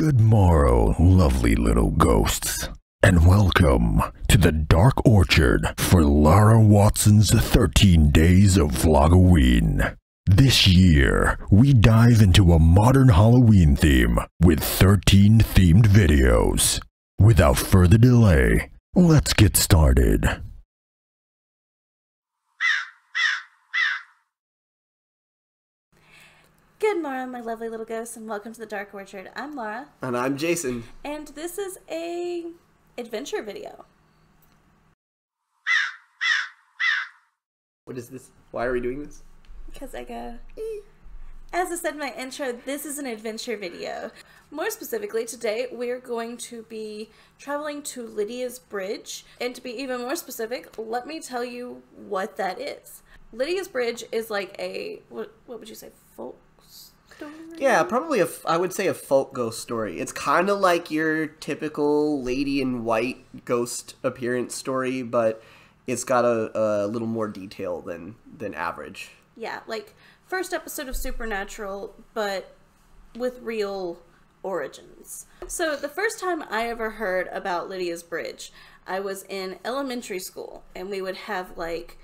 Good morrow, lovely little ghosts, and welcome to the Dark Orchard for Lara Watson's 13 Days of Vlogoween. This year, we dive into a modern Halloween theme with 13 themed videos. Without further delay, let's get started. Good morning, my lovely little ghosts, and welcome to the Dark Orchard. I'm Laura. And I'm Jason. And this is a adventure video. What is this? Why are we doing this? Because I go, As I said in my intro, this is an adventure video. More specifically, today we're going to be traveling to Lydia's Bridge. And to be even more specific, let me tell you what that is. Lydia's Bridge is like a, what would you say, folk story? Yeah, probably I would say a folk ghost story. It's kind of like your typical lady in white ghost appearance story, but it's got a little more detail than average. Yeah, like first episode of Supernatural, but with real origins. So the first time I ever heard about Lydia's Bridge, I was in elementary school, and we would have like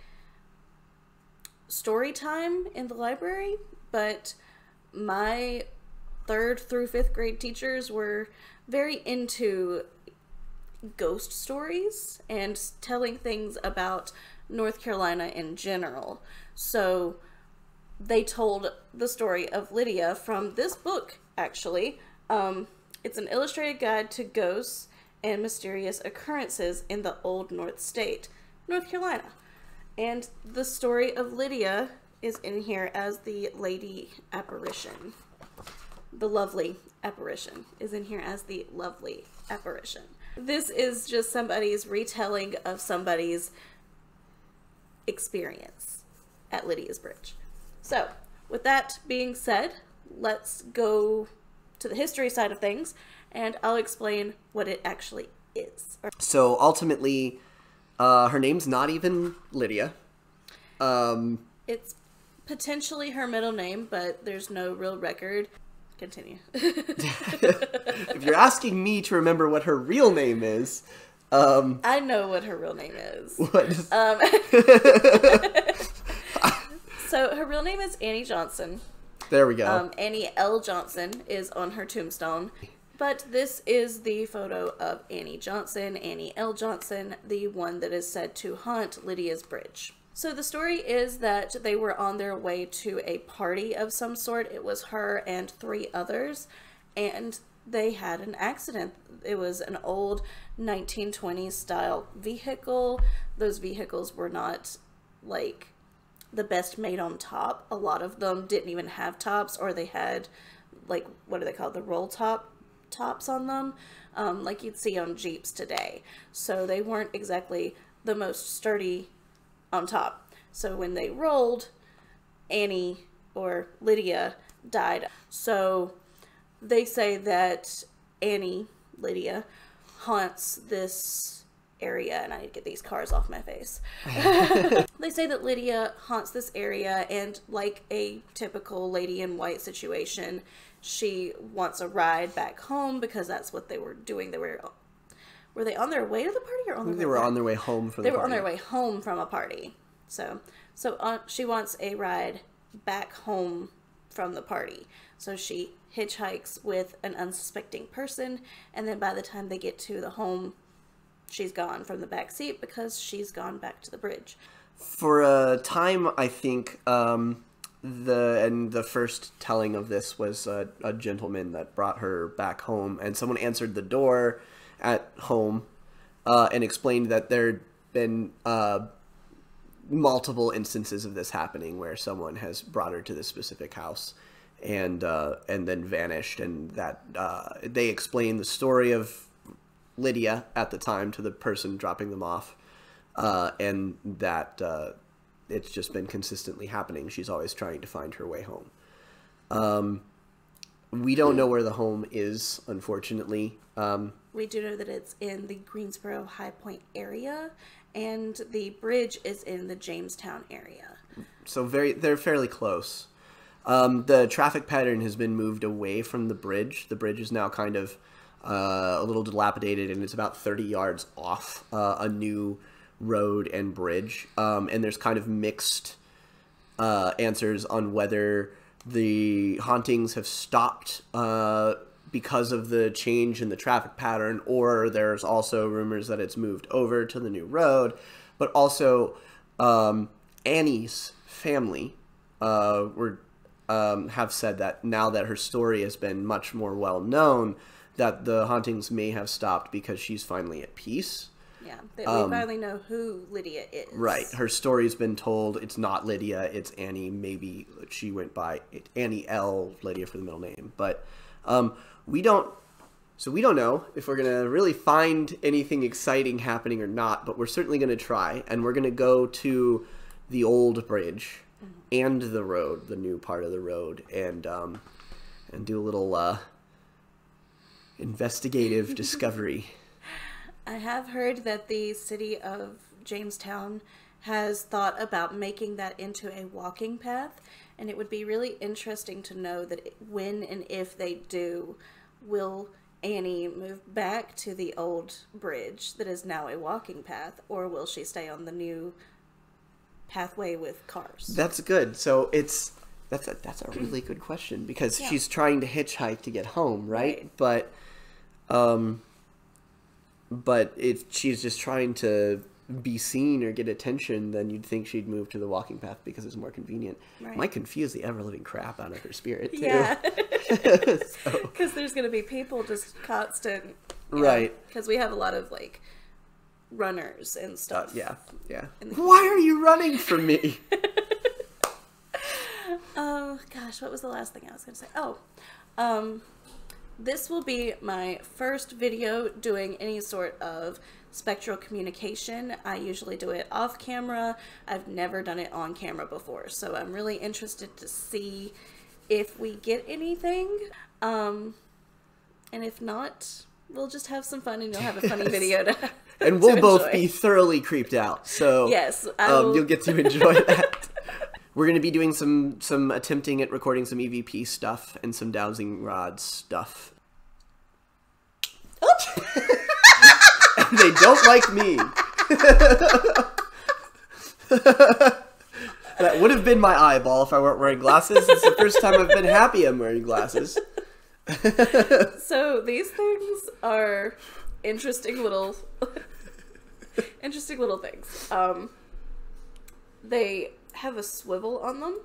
story time in the library, but my 3rd through 5th grade teachers were very into ghost stories and telling things about North Carolina in general. So they told the story of Lydia from this book, actually. It's an illustrated guide to ghosts and mysterious occurrences in the Old North State, North Carolina. And the story of Lydia is in here as the lady apparition. The lovely apparition is in here as the lovely apparition. This is just somebody's retelling of somebody's experience at Lydia's Bridge. So, with that being said, let's go to the history side of things, and I'll explain what it actually is. So, ultimately, her name's not even Lydia. It's potentially her middle name, but there's no real record. Continue. If you're asking me to remember what her real name is, I know what her real name is. What is... So her real name is Annie Johnson. There we go. Annie L. Johnson is on her tombstone. But this is the photo of Annie Johnson, Annie L. Johnson, the one that is said to haunt Lydia's Bridge. So the story is that they were on their way to a party of some sort. It was her and 3 others, and they had an accident. It was an old 1920s style vehicle. Those vehicles were not like the best made on top. A lot of them didn't even have tops, or they had like, what are they called? The roll tops on them, like you'd see on Jeeps today. So they weren't exactly the most sturdy on top. So when they rolled, Annie or Lydia died. So they say that Lydia haunts this area, and I need to get these cars off my face. They say that Lydia haunts this area, and like a typical lady in white situation, she wants a ride back home because that's what they were doing. Were they on their way to the party or on their way? They were on their way home from the party. They were on their way home from a party. So she wants a ride back home from the party. So she hitchhikes with an unsuspecting person, and then by the time they get to the home, she's gone from the back seat because she's gone back to the bridge. For a time, I think the first telling of this was a gentleman that brought her back home, and someone answered the door at home and explained that there'd been multiple instances of this happening where someone has brought her to this specific house and then vanished, and that they explained the story of Lydia at the time to the person dropping them off, and that it's just been consistently happening. She's always trying to find her way home. We don't know where the home is, unfortunately. We do know that it's in the Greensboro High Point area, and the bridge is in the Jamestown area. So they're fairly close. The traffic pattern has been moved away from the bridge. The bridge is now kind of a little dilapidated, and it's about 30 yards off a new road and bridge. And there's kind of mixed answers on whether the hauntings have stopped because of the change in the traffic pattern, or there's also rumors that it's moved over to the new road. But also, Annie's family have said that now that her story has been much more well known, that the hauntings may have stopped because she's finally at peace. Yeah, that we finally know who Lydia is. Right. Her story's been told. It's not Lydia. It's Annie. Maybe she went by Annie L. Lydia for the middle name. But we don't know if we're going to really find anything exciting happening or not. But we're certainly going to try. And we're going to go to the old bridge and the road, the new part of the road, and do a little investigative discovery. I have heard that the city of Jamestown has thought about making that into a walking path, and it would be really interesting to know that when and if they do, will Annie move back to the old bridge that is now a walking path, or will she stay on the new pathway with cars? That's good. So that's a really good question, because she's trying to hitchhike to get home, right? But if she's just trying to be seen or get attention, then you'd think she'd move to the walking path because it's more convenient. Right. Might confuse the ever-living crap out of her spirit, too. Yeah. Because there's going to be people just constant. Right. Because we have a lot of, like, runners and stuff. Yeah. Why are you running from me? Oh, gosh, what was the last thing I was going to say? This will be my first video doing any sort of spectral communication. I usually do it off camera. I've never done it on camera before, so I'm really interested to see if we get anything. And if not, we'll just have some fun and you'll have a funny video to and we'll to both enjoy. be thoroughly creeped out. So yes, you'll get to enjoy that. We're going to be doing some attempting at recording some EVP stuff and some dowsing rod stuff. And they don't like me. That would have been my eyeball if I weren't wearing glasses. It's the first time I've been happy I'm wearing glasses. So these things are interesting little things. They have a swivel on them,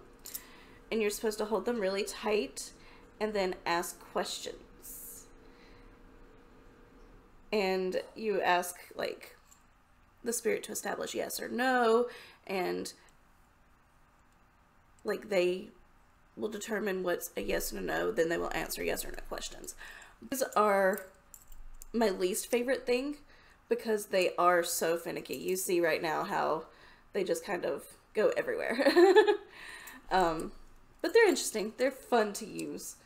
and you're supposed to hold them really tight and then ask questions. And you ask, like, the spirit to establish yes or no, and, like, they will determine what's a yes and a no, then they will answer yes or no questions. These are my least favorite thing because they are so finicky. You see right now how they just kind of go everywhere. But they're interesting. They're fun to use.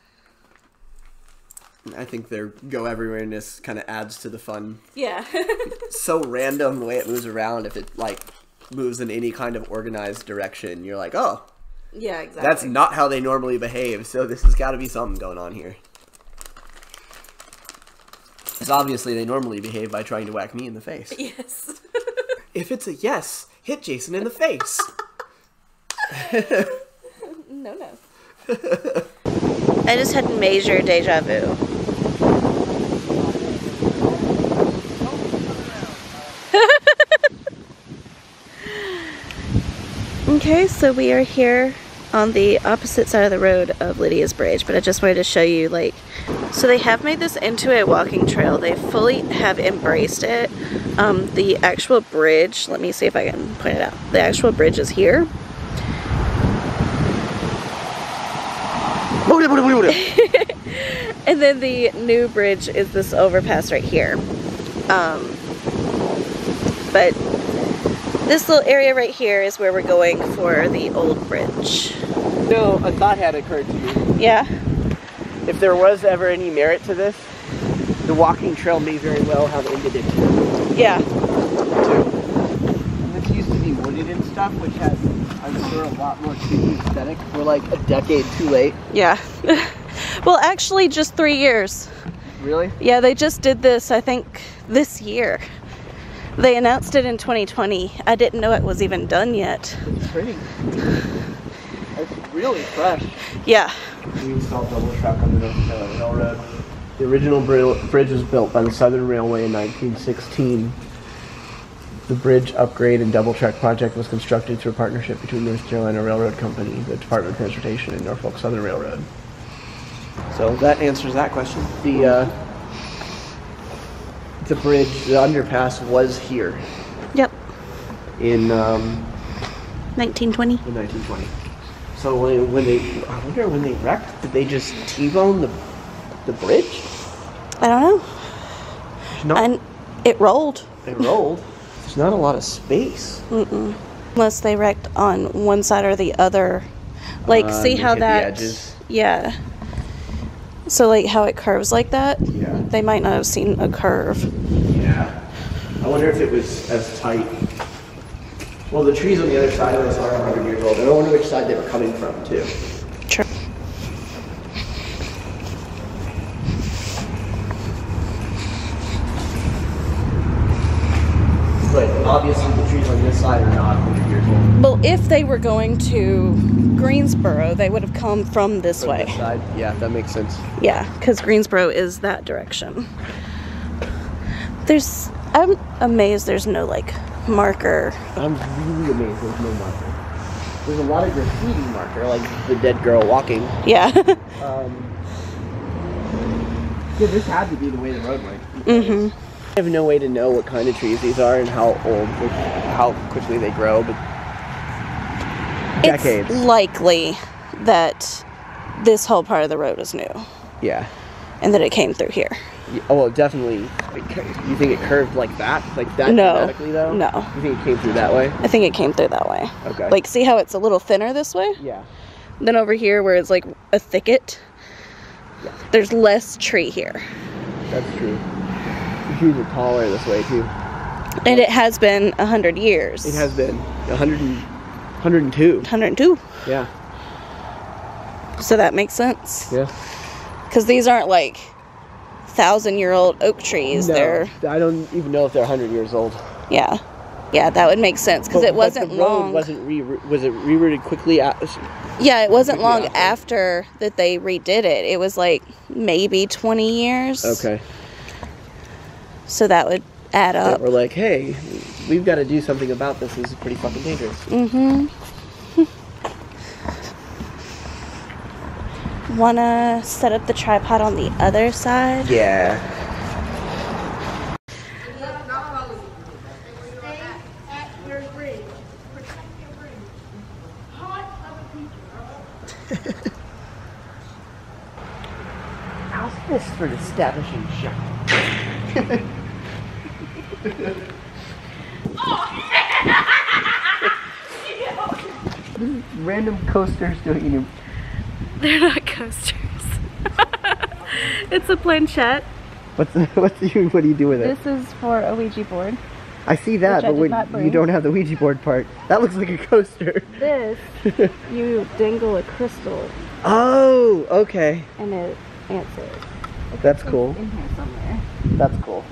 I think their go everywhere-ness kind of adds to the fun. Yeah. It's so random the way it moves around. If it, like, moves in any kind of organized direction, you're like, oh. Yeah, exactly. That's not how they normally behave, so this has got to be something going on here. Because obviously they normally behave by trying to whack me in the face. Yes. If it's a yes, hit Jason in the face. No. I just had major deja vu. Okay, so we are here on the opposite side of the road of Lydia's Bridge, but I just wanted to show you, like, so they have made this into a walking trail. They fully have embraced it. The actual bridge, let me see if I can point it out. The actual bridge is here. And then the new bridge is this overpass right here. But this little area right here is where we're going for the old bridge. No, a thought had occurred to me. Yeah? If there was ever any merit to this, the walking trail may very well have ended it. Yeah. This used to be wooded and stuff, which has a I'm sure a lot more creepy aesthetic. We're like a decade too late. Yeah. Well, actually, just 3 years. Really? Yeah, they just did this, I think, this year. They announced it in 2020. I didn't know it was even done yet. It's pretty. It's really fresh. Yeah. We installed double track on the North Carolina Railroad. The original bridge was built by the Southern Railway in 1916. The bridge upgrade and double track project was constructed through a partnership between North Carolina Railroad Company, the Department of Transportation, and Norfolk Southern Railroad. So that answers that question. The bridge, the underpass was here. Yep. In 1920. In 1920. So when they, I wonder when they wrecked, did they just T-bone the bridge? I don't know. And it rolled. It rolled. There's not a lot of space. Unless they wrecked on one side or the other. Like, see how that... The edges. Yeah. So, like, how it curves like that? Yeah. They might not have seen a curve. Yeah. I wonder if it was as tight. Well, the trees on the other side of this are 100 years old. I don't wonder which side they were coming from, too. True. But obviously the trees on this side are not 100 years old. Well, if they were going to Greensboro, they would have come from this way. This side? Yeah, that makes sense. Yeah, because Greensboro is that direction. I'm amazed there's no, like, marker. I'm really amazed there's no marker. There's a lot of graffiti marker, like the dead girl walking. Yeah. Yeah, this had to be the way the road went. I have no way to know what kind of trees these are and how old, how quickly they grow, but decades. It's likely that this whole part of the road is new. Yeah. And that it came through here. Yeah, oh, well, definitely. You think it curved like that? Like that dramatically, though? No. You think it came through that way? I think it came through that way. Okay. Like, see how it's a little thinner this way? Yeah. Then over here, where it's like a thicket, Yeah. there's less tree here. That's true. The trees are taller this way, too. And it has been 100 years. It has been 102. 102. Yeah. So that makes sense. Yeah. Because these aren't like 1,000-year-old oak trees. No, They're... I don't even know if they're 100 years old. Yeah. Yeah, that would make sense because it wasn't the road long. Was it rerouted quickly? Yeah, it wasn't long after that they redid it. It was like maybe 20 years. Okay. So that would add up. We're like, hey, we've got to do something about this. This is pretty fucking dangerous. Wanna set up the tripod on the other side? Yeah. How's this for an establishing shot? Random coasters doing in your... They're not coasters. It's a planchette. What do you do with it? This is for a Ouija board. I see that, but you don't have the Ouija board part. That looks like a coaster. This, you dangle a crystal. Oh, okay. And it answers. That's cool. In here somewhere. That's cool.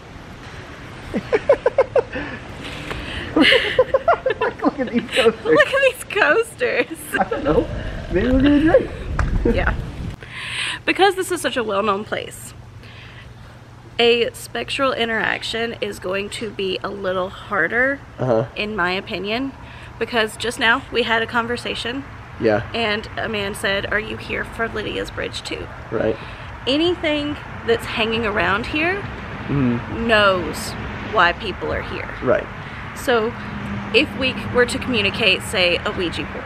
Look at these coasters. Look at these coasters. I don't know. Maybe we're gonna drink. Yeah. Because this is such a well-known place, a spectral interaction is going to be a little harder, in my opinion, because just now we had a conversation. Yeah. And a man said, "Are you here for Lydia's bridge too?" Right. Anything that's hanging around here knows why people are here. Right. So if we were to communicate, say, a Ouija board.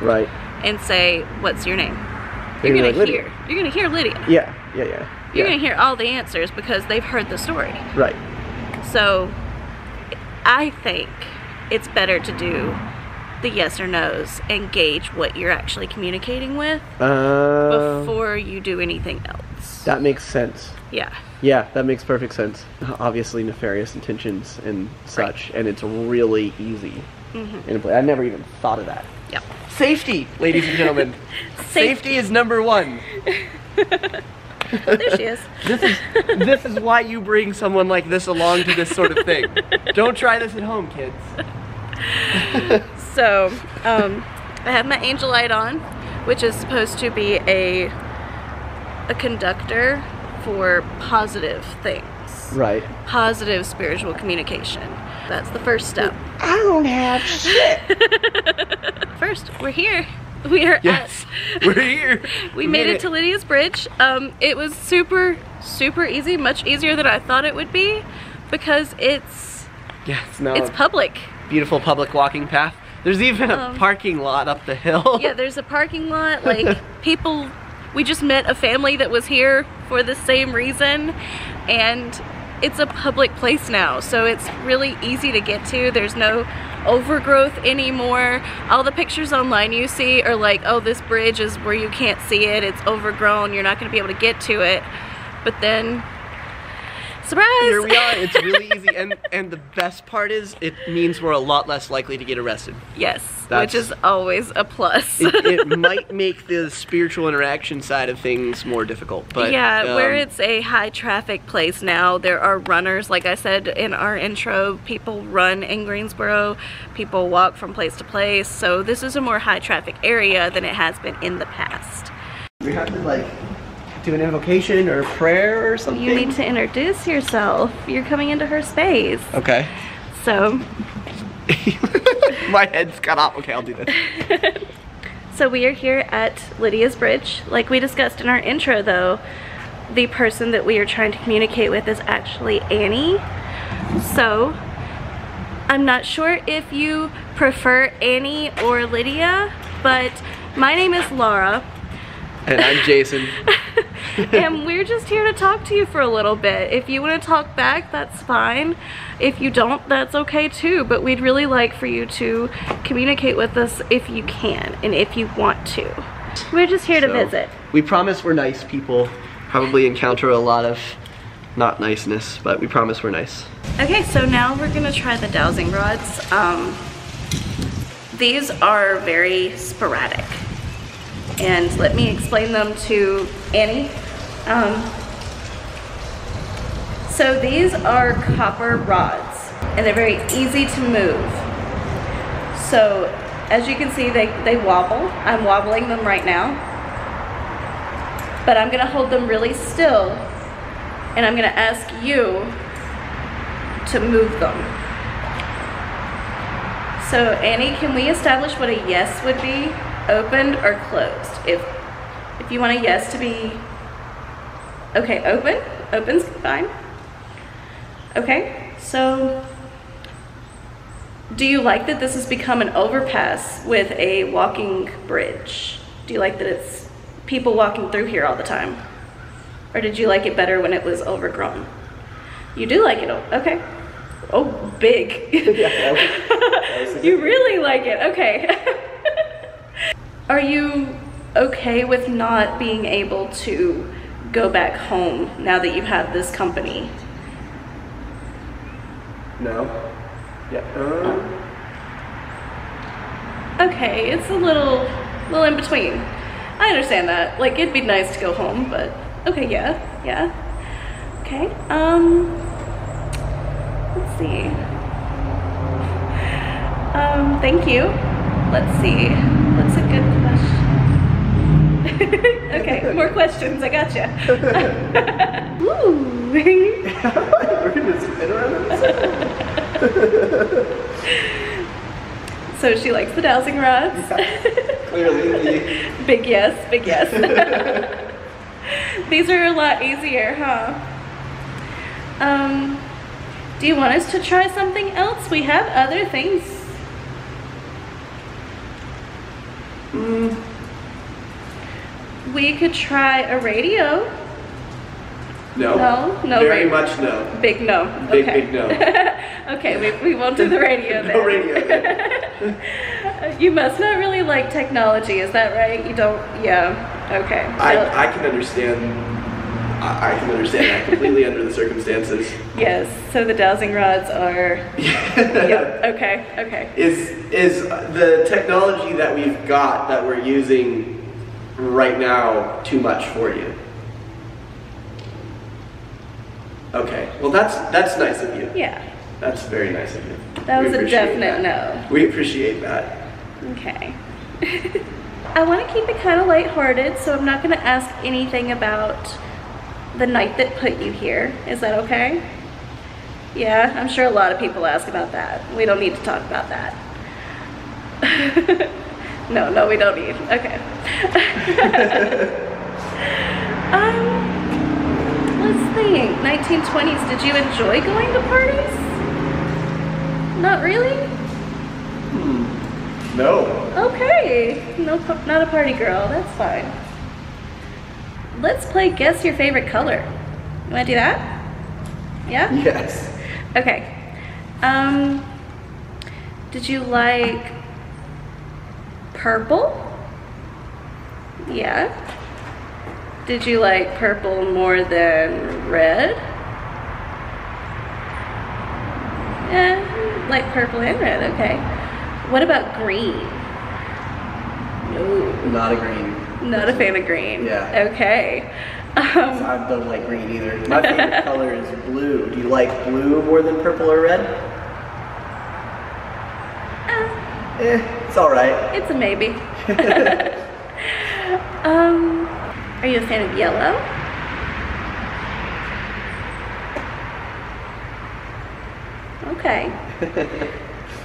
Right. And say, "What's your name?" You're gonna hear Lydia. Yeah. You're gonna hear all the answers because they've heard the story. Right. So I think it's better to do the yes or no's and gauge what you're actually communicating with before you do anything else. That makes sense. Yeah. Yeah, that makes perfect sense. Obviously nefarious intentions and such, and it's really easy in a place. I never even thought of that. Yep. Safety, ladies and gentlemen. Safety is number one. There she is. This is why you bring someone like this along to this sort of thing. Don't try this at home, kids. So, I have my angel light on, which is supposed to be a conductor for positive things. Right. Positive spiritual communication. That's the first step. I don't have shit. First, we're here. We are we're here. We made it to Lydia's bridge. It was super easy, much easier than I thought it would be, because it's public. Beautiful public walking path. There's even a parking lot up the hill. Yeah, there's a parking lot. Like, people, we just met a family that was here for the same reason, and it's a public place now, so it's really easy to get to. There's no overgrowth anymore. All the pictures online you see are like, oh, this bridge is where you can't see it, it's overgrown, you're not going to be able to get to it. But then, surprise! Here we are. It's really easy, and the best part is it means we're a lot less likely to get arrested. Yes, which is always a plus. It might make the spiritual interaction side of things more difficult, but yeah, where it's a high traffic place now, there are runners. Like I said in our intro, people run in Greensboro, people walk from place to place, so this is a more high traffic area than it has been in the past. We have to like do an invocation or a prayer or something? You need to introduce yourself. You're coming into her space. Okay. So. My head's cut off. Okay, I'll do this. So we are here at Lydia's bridge. Like we discussed in our intro though, the person that we are trying to communicate with is actually Annie. So, I'm not sure if you prefer Annie or Lydia, but my name is Laura. And I'm Jason. And we're just here to talk to you for a little bit. If you want to talk back, that's fine. If you don't, that's okay too. But we'd really like for you to communicate with us if you can and if you want to. We're just here to visit. We promise we're nice people. Probably encounter a lot of not niceness, but we promise we're nice. Okay, so now we're gonna try the dowsing rods. These are very sporadic. And let me explain them to Annie. So these are copper rods, and they're very easy to move. So as you can see, they wobble. I'm wobbling them right now. But I'm gonna hold them really still, and I'm gonna ask you to move them. So Annie, can we establish what a yes would be? Opened or closed? If you want a yes to be, okay, open. Open's fine. Okay, so do you like that this has become an overpass with a walking bridge? Do you like that it's people walking through here all the time? Or did you like it better when it was overgrown? You do like it, okay. Oh, big. You really like it, okay. Are you okay with not being able to go back home now that you have this company? No. Yeah. Okay, it's a little in between. I understand that. Like, it'd be nice to go home, but okay, yeah. Okay, let's see. Thank you. Let's see. What's a good question? Okay, more questions. I gotcha. Ooh. We're gonna spin around in a circle. So she likes the dowsing rods. Yeah, clearly. Big yes, big yes. These are a lot easier, huh? Do you want us to try something else? We have other things. We could try a radio. No. No Very radio. much no. Big no. Big no. Okay, we won't do the radio then. No radio then. You must not really like technology, is that right? You don't, yeah, okay. I can understand I can understand that completely under the circumstances. Yes, so the dowsing rods are... Yep, okay. Is the technology that we've got that we're using right now too much for you? Okay, well that's nice of you. Yeah. That's very nice of you. That was a definite no. We appreciate that. Okay. I want to keep it kind of lighthearted, so I'm not going to ask anything about the night that put you here. Is that okay? Yeah, I'm sure a lot of people ask about that. We don't need to talk about that. No, we don't need. Okay. Let's think. 1920s, did you enjoy going to parties? Not really? No. Okay. No, not a party girl. That's fine. Let's play Guess Your Favorite Color. You want to do that? Yeah? Yes. Okay. Did you like purple? Yeah. Did you like purple more than red? Yeah, like purple and red, okay. What about green? No. Not a green. Not a fan of green. Yeah. Okay. I don't like green either. My favorite color is blue. Do you like blue more than purple or red? It's alright. It's a maybe. Are you a fan of yellow? Okay.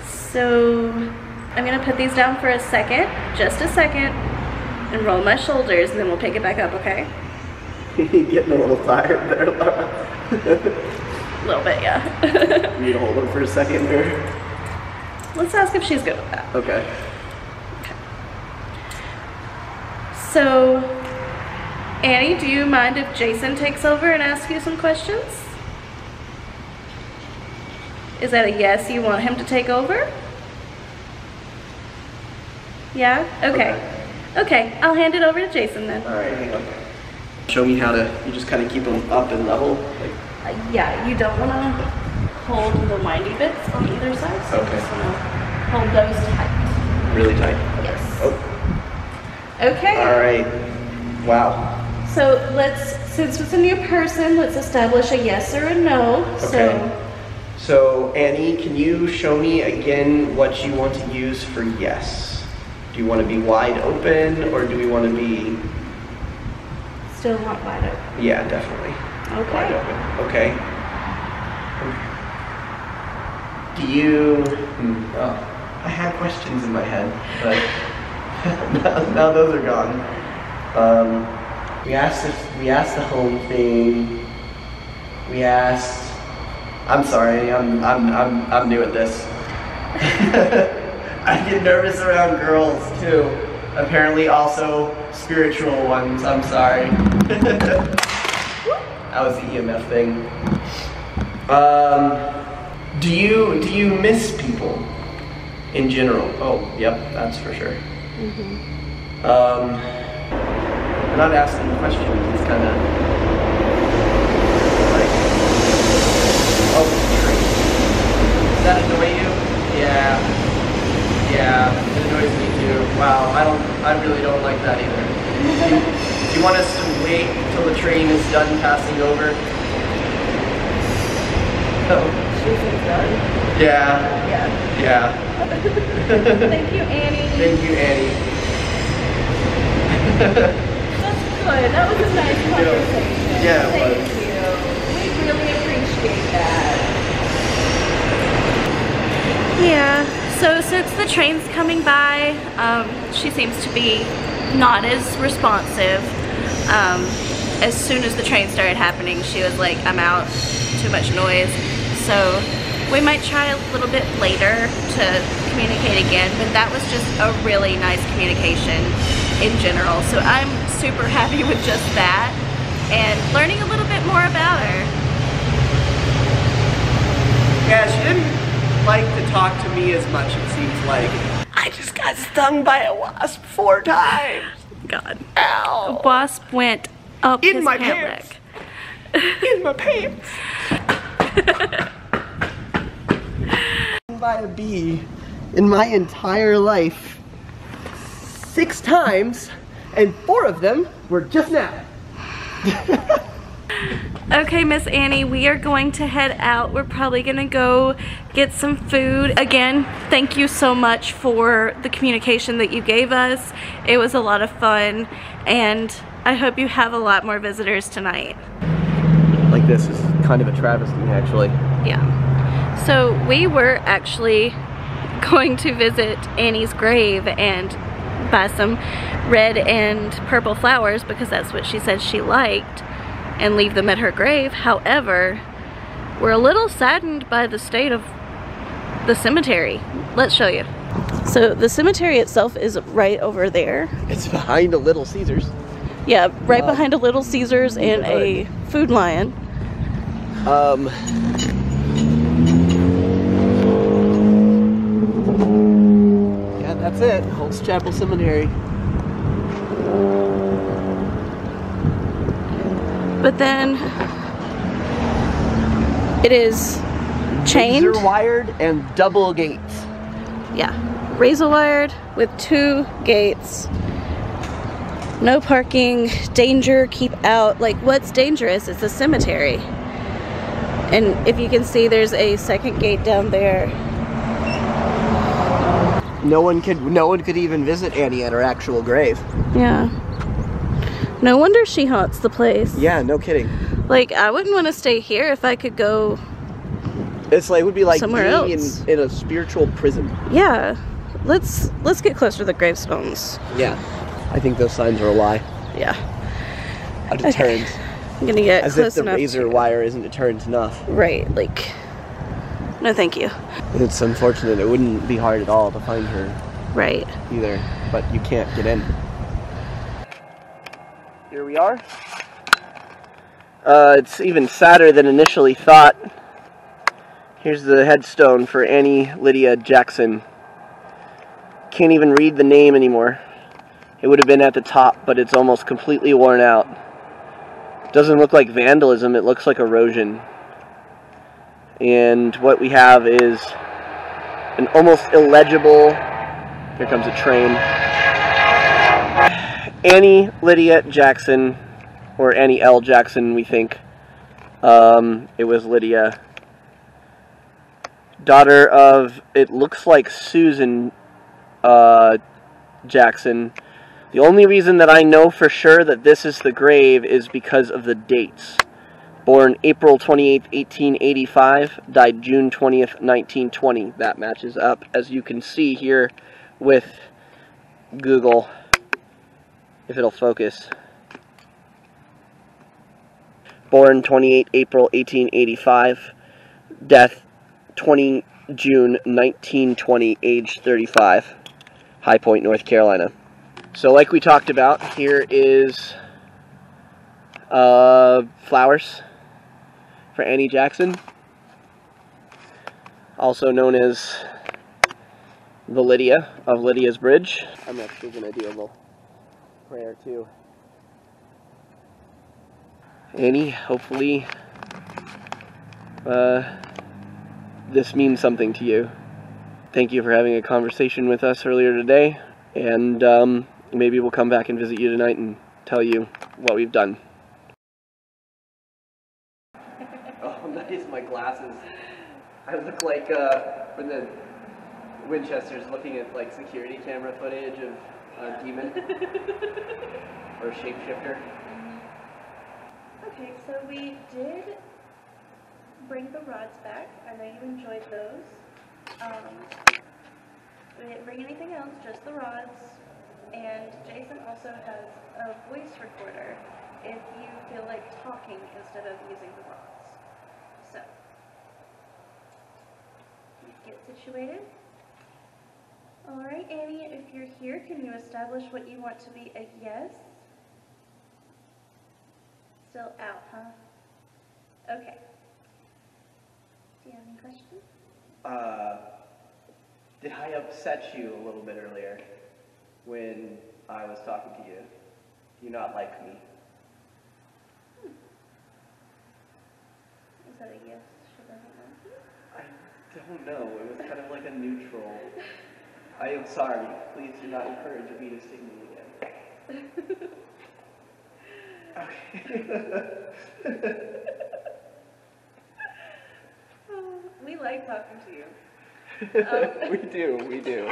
So I'm gonna put these down for a second, just a second, and roll my shoulders, and then we'll pick it back up, okay? Getting a little tired there, Laura. A little bit, yeah. You need to hold them for a second here. Let's ask if she's good with that. Okay. So, Annie, do you mind if Jason takes over and asks you some questions? Is that a yes, you want him to take over? Yeah? Okay. Okay, I'll hand it over to Jason then. Alright, hang on. Show me how to, you just kind of keep them up and level? Yeah, you don't want to hold the windy bits on either side, so Okay. you just want to hold those tight. Really tight? Yes. Oh. Okay. Alright. Wow. So since it's a new person, let's establish a yes or a no. Okay. So, Annie, can you show me again what you want to use for yes? Do you want to be wide open, or do we want to be... Still want wide open. Yeah, definitely. Okay. Wide open. Okay. Do you... Oh, I had questions in my head, but now those are gone. We asked the home thing. We asked... I'm sorry, I'm new at this. I get nervous around girls too. Apparently also spiritual ones, I'm sorry. That was the EMF thing. Do you miss people in general? Oh, yep, that's for sure. I'm not asking questions, it's kind of like, oh, tree. Does that annoy you? Yeah, it annoys me too. Wow, I really don't like that either. Do you want us to wait until the train is done passing over? Oh. She's done? Yeah. Thank you, Annie. Thank you, Annie. That's good. That was a nice conversation. Yeah, it was. Thank you. We really appreciate that. Yeah, so since the train's coming by, she seems to be not as responsive. As soon as the train started happening, she was like, I'm out, too much noise. So we might try a little bit later to communicate again, but that was just a really nice communication in general. So I'm super happy with just that and learning a little bit more about her. Yeah, she didn't like to talk to me as much, it seems like. I just got stung by a wasp 4 times. God. Ow. A wasp went up In his my pant pants. leg. In my pants. By a bee in my entire life 6 times, and 4 of them were just now. Okay, Miss Annie, we are going to head out. We're probably gonna go get some food. Again, thank you so much for the communication that you gave us. It was a lot of fun, and I hope you have a lot more visitors tonight. Like, this is kind of a travesty, actually. Yeah. So we were actually going to visit Annie's grave and buy some red and purple flowers because that's what she said she liked, and leave them at her grave. However, we're a little saddened by the state of the cemetery. Let's show you. So the cemetery itself is right over there. It's behind a Little Caesars. Yeah, right behind a Little Caesars and a Food Lion. Yeah, that's it. Holt's Chapel Cemetery. But then it is chained. Razor wired and double gates. Yeah, razor wired with 2 gates. No parking, danger, keep out. Like, what's dangerous? It's a cemetery. And if you can see, there's a second gate down there. No one could even visit Annie at her actual grave. Yeah. No wonder she haunts the place. Yeah, no kidding. Like, I wouldn't want to stay here if I could go It's like, it would be like somewhere being else. in a spiritual prison. Yeah. Let's get closer to the gravestones. Yeah. I think those signs are a lie. Yeah. A deterrent. Okay. I'm gonna get As close if the enough razor to... wire isn't deterrent enough. Right, like, no thank you. It's unfortunate. It wouldn't be hard at all to find her Right. either, but you can't get in. Here we are. It's even sadder than initially thought. Here's the headstone for Annie Lydia Jackson. Can't even read the name anymore. It would have been at the top, but it's almost completely worn out. Doesn't look like vandalism, it looks like erosion. And what we have is an almost illegible, here comes a train, Annie Lydia Jackson, or Annie L. Jackson, we think. It was Lydia. Daughter of, it looks like Susan Jackson. The only reason that I know for sure that this is the grave is because of the dates. Born April 28th, 1885, died June 20th, 1920. That matches up, as you can see here with Google, if it'll focus. Born 28 April 1885, death 20 June 1920, age 35, High Point, North Carolina. So like we talked about, here is flowers for Annie Jackson, also known as the Lydia of Lydia's Bridge. I'm actually going to do a little prayer too. Annie, hopefully this means something to you. Thank you for having a conversation with us earlier today, and maybe we'll come back and visit you tonight and tell you what we've done. Oh, nice, my glasses. I look like when the Winchester's looking at like security camera footage of a demon or a shapeshifter. Okay, so we did bring the rods back. I know you enjoyed those. We didn't bring anything else, just the rods. And Jason also has a voice recorder if you feel like talking instead of using the rods. So, get situated. Alright, Annie, if you're here, can you establish what you want to be a yes? Still out, huh? Okay. Do you have any questions? Did I upset you a little bit earlier when I was talking to you? Do you not like me? say yes, should I hang on to it? I don't know. It was kind of like a neutral. I am sorry. Please do not encourage me to sting me again. Okay. We like talking to you. We do.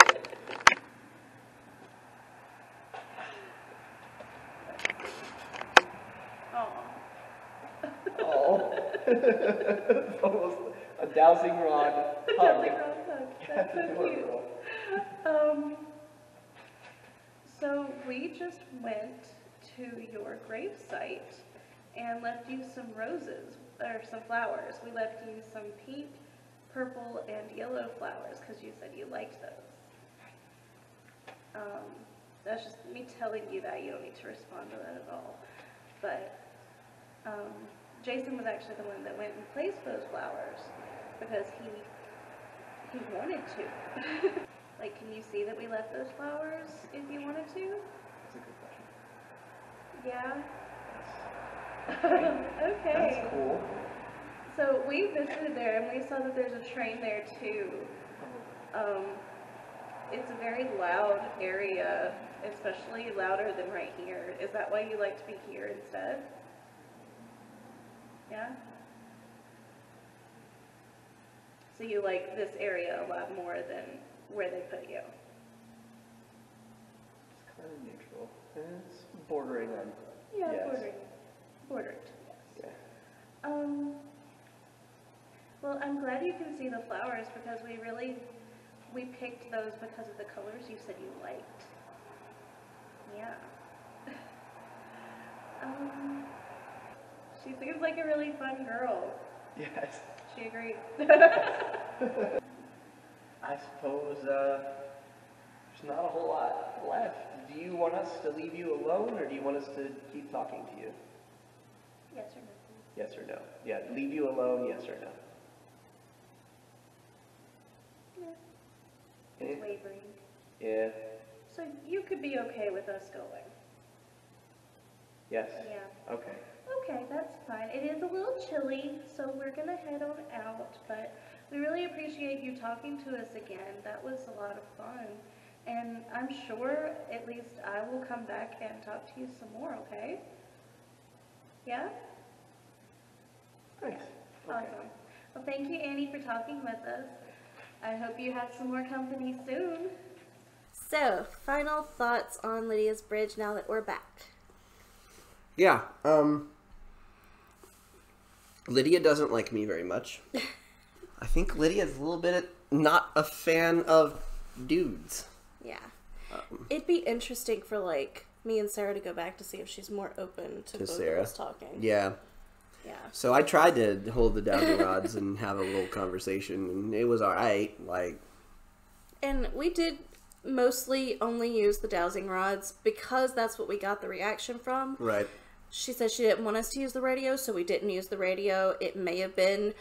Oh. It's almost a dowsing rod hug. Dowsing rod hug. That's so cute. So we just went to your gravesite and left you some roses, or some flowers. We left you some pink, purple, and yellow flowers because you said you liked those. That's just me telling you that. You don't need to respond to that at all. But Jason was actually the one that went and placed those flowers because he wanted to. Like, can you see that we left those flowers if you wanted to? That's a good question. Yeah? Yes. Okay. That's cool. So we visited there and we saw that there's a train there too. It's a very loud area, especially louder than right here. Is that why you like to be here instead? Yeah? So you like this area a lot more than where they put you? It's kind of neutral. It's bordering on. Yeah, yes. Bordering, yes. Yeah. Well, I'm glad you can see the flowers because we picked those because of the colors you said you liked. Yeah. She seems like a really fun girl. Yes. She agreed. I suppose there's not a whole lot left. Do you want us to leave you alone, or do you want us to keep talking to you? Yes or no? Yes or no? Yeah, leave you alone, yes or no? Yeah. It's wavering. Yeah. So you could be okay with us going? Yes? Yeah. Okay. Okay, that's fine. It is a little chilly, so we're gonna head on out, but we really appreciate you talking to us again. That was a lot of fun. And I'm sure at least I will come back and talk to you some more, okay? Yeah? Nice. Okay. Awesome. Well, thank you, Annie, for talking with us. I hope you have some more company soon. So, final thoughts on Lydia's Bridge now that we're back. Yeah, Lydia doesn't like me very much. I think Lydia's a little bit not a fan of dudes. Yeah. It'd be interesting for, like, me and Sarah to go back to see if she's more open to both Sarah. of us talking. Yeah. Yeah. So I tried to hold the dowsing rods and have a little conversation, and it was alright, like... And we did mostly only use the dowsing rods because that's what we got the reaction from. Right. She said she didn't want us to use the radio, so we didn't use the radio. It may have been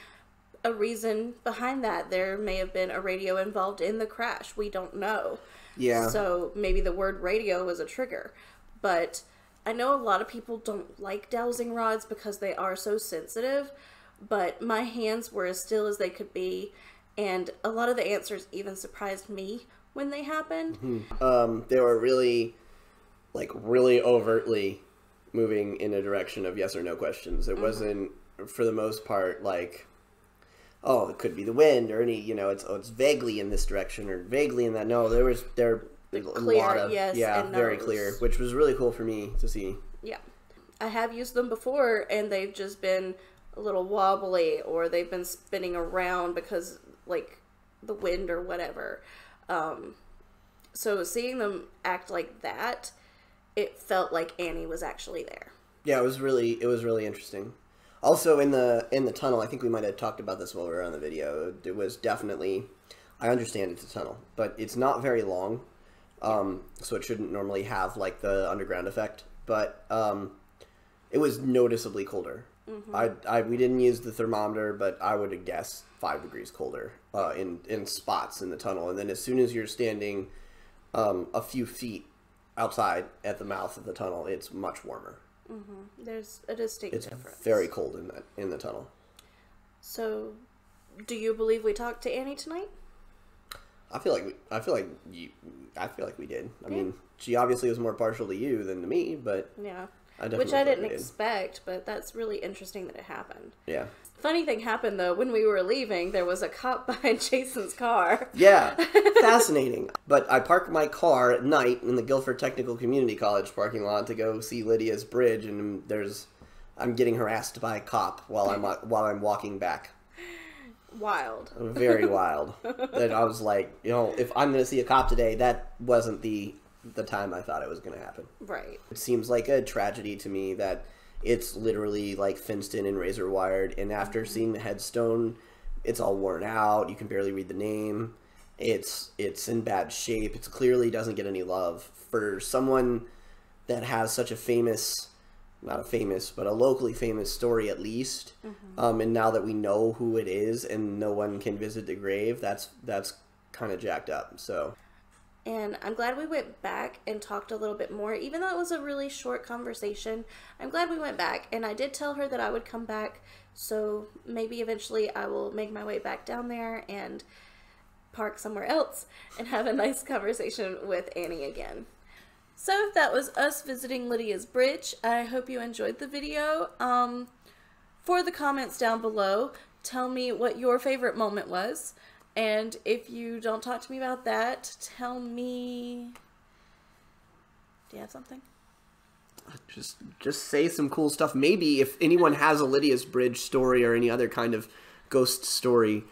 a reason behind that. There may have been a radio involved in the crash. We don't know. Yeah. So maybe the word radio was a trigger. But I know a lot of people don't like dowsing rods because they are so sensitive, but my hands were as still as they could be, and a lot of the answers even surprised me when they happened. Mm-hmm. They were really overtly moving in a direction of yes or no questions. It wasn't, for the most part, like, oh, it could be the wind, or any, it's vaguely in this direction, or vaguely in that. No, there was a lot of, yes, and very no's. clear, which was really cool for me to see. Yeah. I have used them before, and they've just been a little wobbly, or they've been spinning around because, like, the wind or whatever. So seeing them act like that, it felt like Annie was actually there. Yeah, it was really interesting. Also, in the tunnel, I think we might have talked about this while we were on the video. It was definitely, I understand it's a tunnel, but it's not very long, so it shouldn't normally have like the underground effect. But it was noticeably colder. Mm-hmm. We didn't use the thermometer, but I would have guessed 5 degrees colder in spots in the tunnel. And then as soon as you're standing a few feet outside at the mouth of the tunnel, it's much warmer. Mm-hmm. There's a distinct difference. It's very cold in the tunnel. So, do you believe we talked to Annie tonight? I feel like we did. I mean, she obviously was more partial to you than to me, but yeah, which I didn't expect. But that's really interesting that it happened. Yeah. Funny thing happened though. When we were leaving, there was a cop behind Jason's car. Yeah, fascinating. But I parked my car at night in the Guilford Technical Community College parking lot to go see Lydia's bridge, and I'm getting harassed by a cop while I'm walking back. Wild. Very wild. And I was like, if I'm going to see a cop today, that wasn't the time I thought it was going to happen. Right. It seems like a tragedy to me that it's literally like fenced in and razor wired, and after seeing the headstone, it's all worn out. You can barely read the name. It's in bad shape. It clearly doesn't get any love for someone that has such a a locally famous story at least. And now that we know who it is and no one can visit the grave, that's kind of jacked up. So, and I'm glad we went back and talked a little bit more, even though it was a really short conversation. I'm glad we went back, and I did tell her that I would come back, so maybe eventually I will make my way back down there and park somewhere else and have a nice conversation with Annie again. So that was us visiting Lydia's bridge. I hope you enjoyed the video. For the comments down below, tell me what your favorite moment was. And if you don't talk to me about that, tell me... Do you have something? Just say some cool stuff. Maybe if anyone has a Lydia's bridge story or any other kind of ghost story,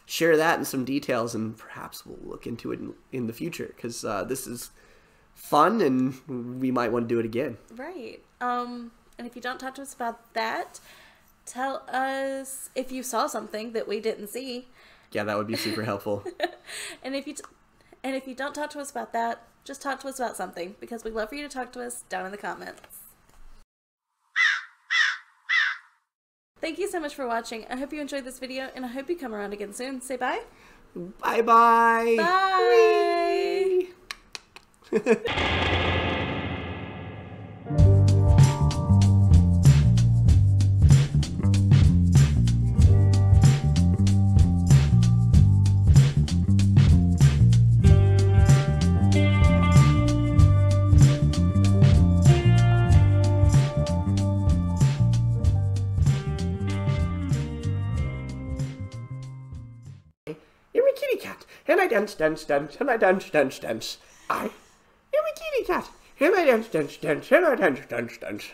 share that in some details, and perhaps we'll look into it in the future, because this is fun and we might want to do it again. Right. And if you don't talk to us about that, tell us if you saw something that we didn't see. Yeah, that would be super helpful. And if you don't talk to us about that, just talk to us about something, because we'd love for you to talk to us down in the comments. Thank you so much for watching. I hope you enjoyed this video, and I hope you come around again soon. Say bye. Bye-bye. Bye. You're a kitty cat, and I dance, dance, dance, and I dance, dance, dance. I am a kitty cat, and I dance, dance, dance, and I dance, dance, dance.